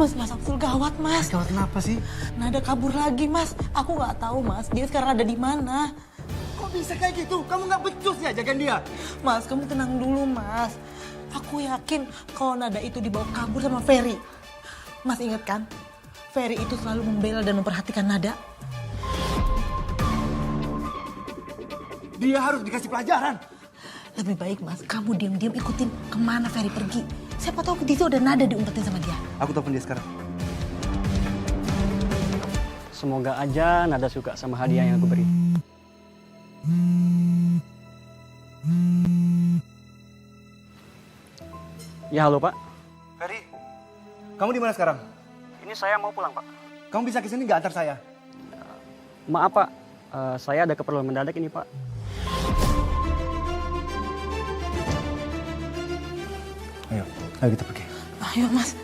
Mas Samsul gawat, Mas. Gawat kenapa sih? Nada kabur lagi, Mas. Aku nggak tahu, Mas. Dia sekarang ada di mana. Kok bisa kayak gitu? Kamu nggak becus ya jagain dia? Mas, kamu tenang dulu, Mas. Aku yakin kalau Nada itu dibawa kabur sama Ferry. Mas ingat kan? Ferry itu selalu membela dan memperhatikan Nada. Dia harus dikasih pelajaran. Lebih baik, Mas, kamu diam-diam ikutin kemana Ferry pergi. Siapa tahu di situ ada Nada diumpetin sama dia. Aku telepon dia sekarang. Semoga aja Nada suka sama hadiah yang aku beri. Ya halo Pak. Ferry, kamu di mana sekarang? Ini saya mau pulang Pak. Kamu bisa kesini nggak antar saya? Maaf Pak, saya ada keperluan mendadak ini Pak. Ayo kita pergi. Ayo, Mas.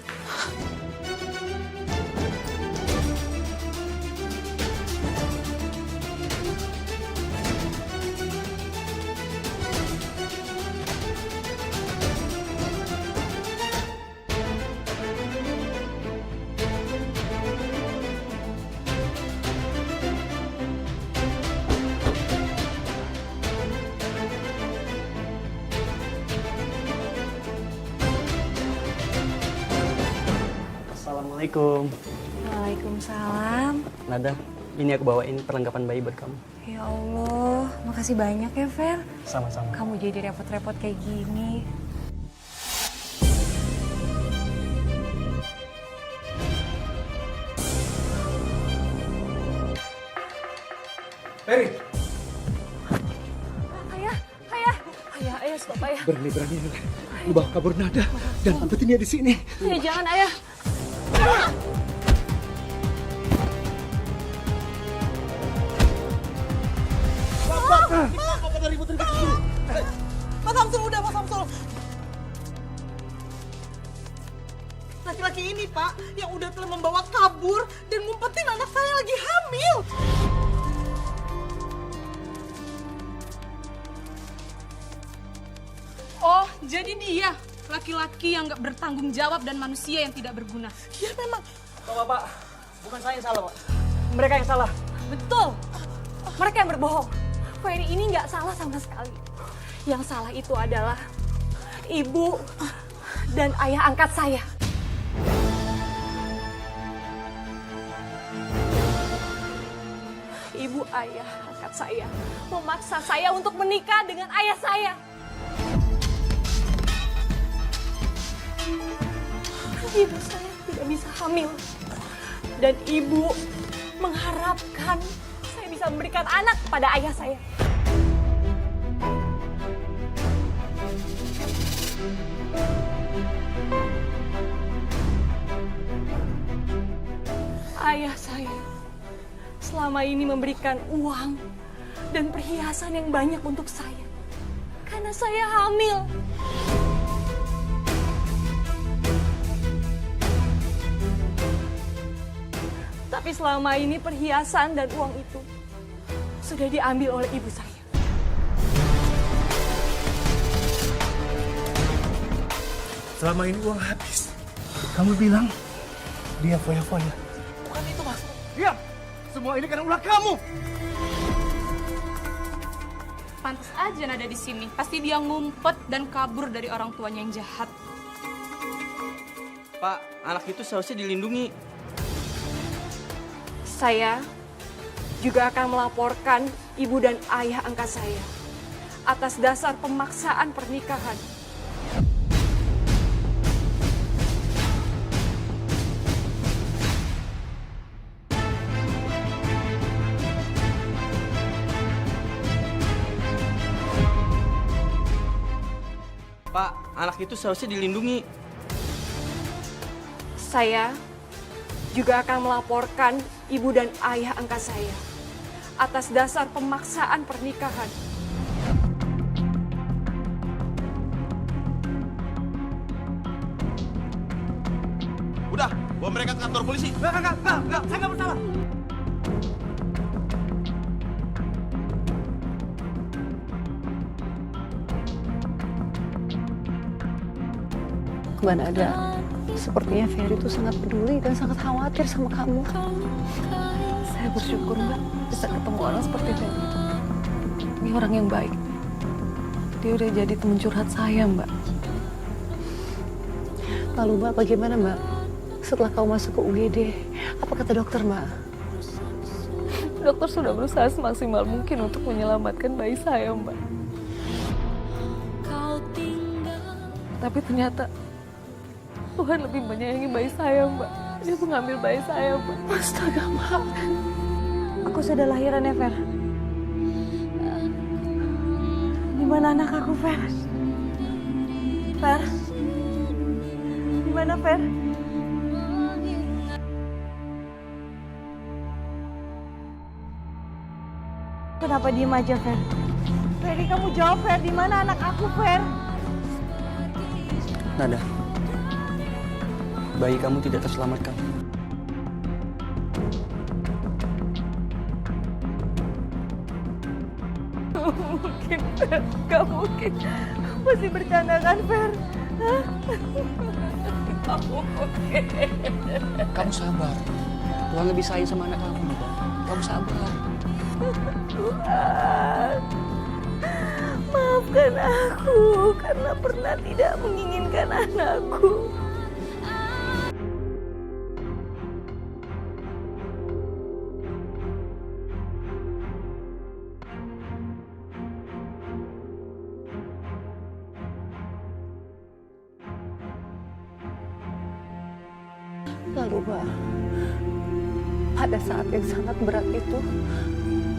Assalamualaikum. Waalaikumsalam. Nada, ini aku bawain perlengkapan bayi buat kamu. Ya Allah, makasih banyak ya Fer. Sama-sama. Kamu jadi repot-repot kayak gini. Ferry, Ayah, stop ayah. berani-berani lu bawa kabur Nada dan umpetin dia di sini. Ayah, jangan ayah. Apa pada ribut-ribut begini? Mas Samsul, udah, Mas Samsul. Laki-laki ini, Pak, yang udah telah membawa kabur dan ngumpetin anak saya lagi hamil. Oh, jadi dia laki-laki yang gak bertanggung jawab dan manusia yang tidak berguna. Dia memang... Bapak, bukan saya yang salah Pak. Mereka yang salah. Betul. Mereka yang berbohong. Ferry ini nggak salah sama sekali. Yang salah itu adalah ibu dan ayah angkat saya. Ibu ayah angkat saya memaksa saya untuk menikah dengan ayah saya. Ibu saya tidak bisa hamil. Dan ibu mengharapkan saya bisa memberikan anak kepada ayah saya. Ayah saya selama ini memberikan uang dan perhiasan yang banyak untuk saya. Karena saya hamil. Tapi selama ini perhiasan dan uang itu sudah diambil oleh ibu saya. Selama ini uang habis. Kamu bilang dia foya-foya. Bukan itu, Mas. Diam! Semua ini karena ulah kamu. Pantas aja Nada di sini. Pasti dia ngumpet dan kabur dari orang tuanya yang jahat. Pak, anak itu seharusnya dilindungi. Saya juga akan melaporkan ibu dan ayah angkat saya atas dasar pemaksaan pernikahan. Pak, anak itu seharusnya dilindungi. Saya juga akan melaporkan ibu dan ayah angkat saya atas dasar pemaksaan pernikahan. Udah, bawa mereka ke kantor polisi. Enggak, saya nggak bersalah. Mbak Nada, Sepertinya Ferry itu sangat peduli dan sangat khawatir sama kamu. Saya bersyukur Mbak bisa ketemu orang seperti Ferry. Ini orang yang baik. Dia udah jadi teman curhat saya, Mbak. Lalu Mbak, bagaimana Mbak? Setelah kamu masuk ke UGD, apa kata dokter Mbak? Dokter sudah berusaha semaksimal mungkin untuk menyelamatkan bayi saya, Mbak. Tapi ternyata Tuhan lebih menyayangi bayi saya, Mbak. Dia mengambil bayi saya, Mbak. Astaga, Mbak. Aku sudah lahiran ya, Fer. Di mana anak aku, Fer? Fer? Di mana, Fer? Kenapa diem aja, Fer? Ferry, kamu jawab, Fer. Di mana anak aku, Fer? Nada, bayi kamu tidak terselamatkan. Mungkin, Fer. Gak mungkin. Masih bercanda kan, Fer? Hah? Gak mungkin. Kamu sabar. Tuhan lebih sayang sama anak kamu, Nada. Kamu sabar. Tuhan, maafkan aku karena pernah tidak menginginkan anakku. Lalu Mbak, pada saat yang sangat berat itu,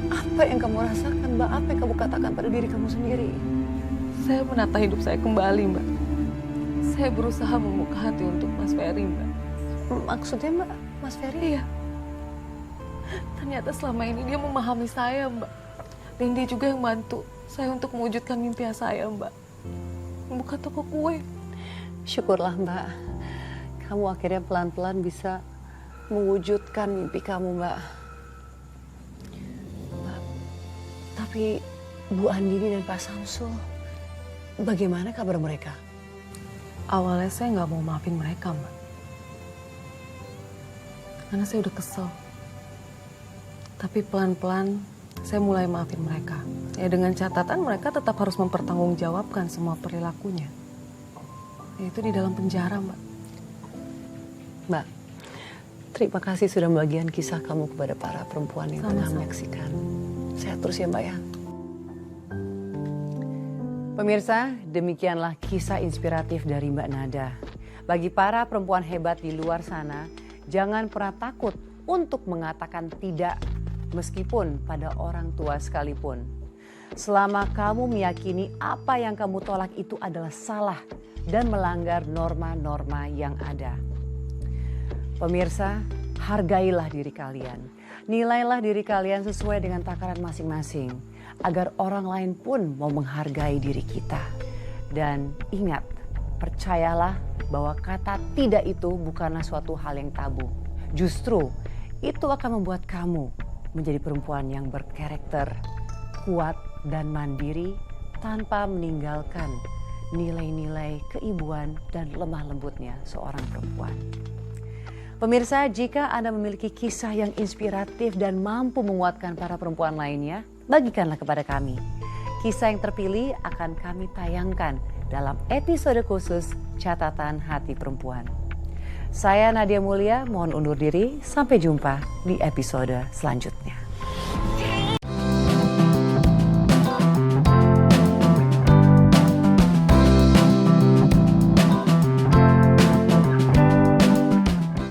apa yang kamu rasakan Mbak? Apa yang kamu katakan pada diri kamu sendiri? Saya menata hidup saya kembali Mbak. Saya berusaha membuka hati untuk Mas Ferry Mbak. Maksudnya Mbak, Mas Ferry? Iya. Ternyata selama ini dia memahami saya Mbak. Dan dia juga yang bantu saya untuk mewujudkan mimpi saya Mbak. Membuka toko kue. Syukurlah Mbak. Kamu akhirnya pelan-pelan bisa mewujudkan mimpi kamu, Mbak. Mbak, tapi Bu Andini dan Pak Samsul, bagaimana kabar mereka? Awalnya saya nggak mau maafin mereka, Mbak. Karena saya udah kesel. Tapi pelan-pelan saya mulai maafin mereka. Ya dengan catatan mereka tetap harus mempertanggungjawabkan semua perilakunya. Yaitu di dalam penjara, Mbak. Mbak, terima kasih sudah membagikan kisah kamu kepada para perempuan yang tengah menyaksikan. Sehat terus ya Mbak ya. Pemirsa, demikianlah kisah inspiratif dari Mbak Nada. Bagi para perempuan hebat di luar sana, jangan pernah takut untuk mengatakan tidak, meskipun pada orang tua sekalipun. Selama kamu meyakini apa yang kamu tolak itu adalah salah dan melanggar norma-norma yang ada. Pemirsa, hargailah diri kalian. Nilailah diri kalian sesuai dengan takaran masing-masing. Agar orang lain pun mau menghargai diri kita. Dan ingat, percayalah bahwa kata tidak itu bukanlah suatu hal yang tabu. Justru, itu akan membuat kamu menjadi perempuan yang berkarakter, kuat dan mandiri tanpa meninggalkan nilai-nilai keibuan dan lemah lembutnya seorang perempuan. Pemirsa, jika Anda memiliki kisah yang inspiratif dan mampu menguatkan para perempuan lainnya, bagikanlah kepada kami. Kisah yang terpilih akan kami tayangkan dalam episode khusus Catatan Hati Perempuan. Saya Nadia Mulia, mohon undur diri. Sampai jumpa di episode selanjutnya.